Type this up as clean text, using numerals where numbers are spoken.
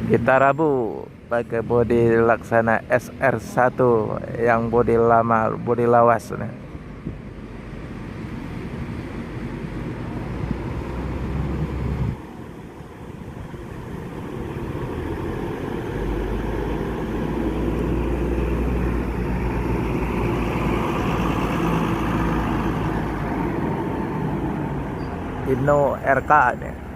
Kita Rabu pakai bodi Laksana SR1 yang bodi lama, bodi lawas nih. Inno RK nih.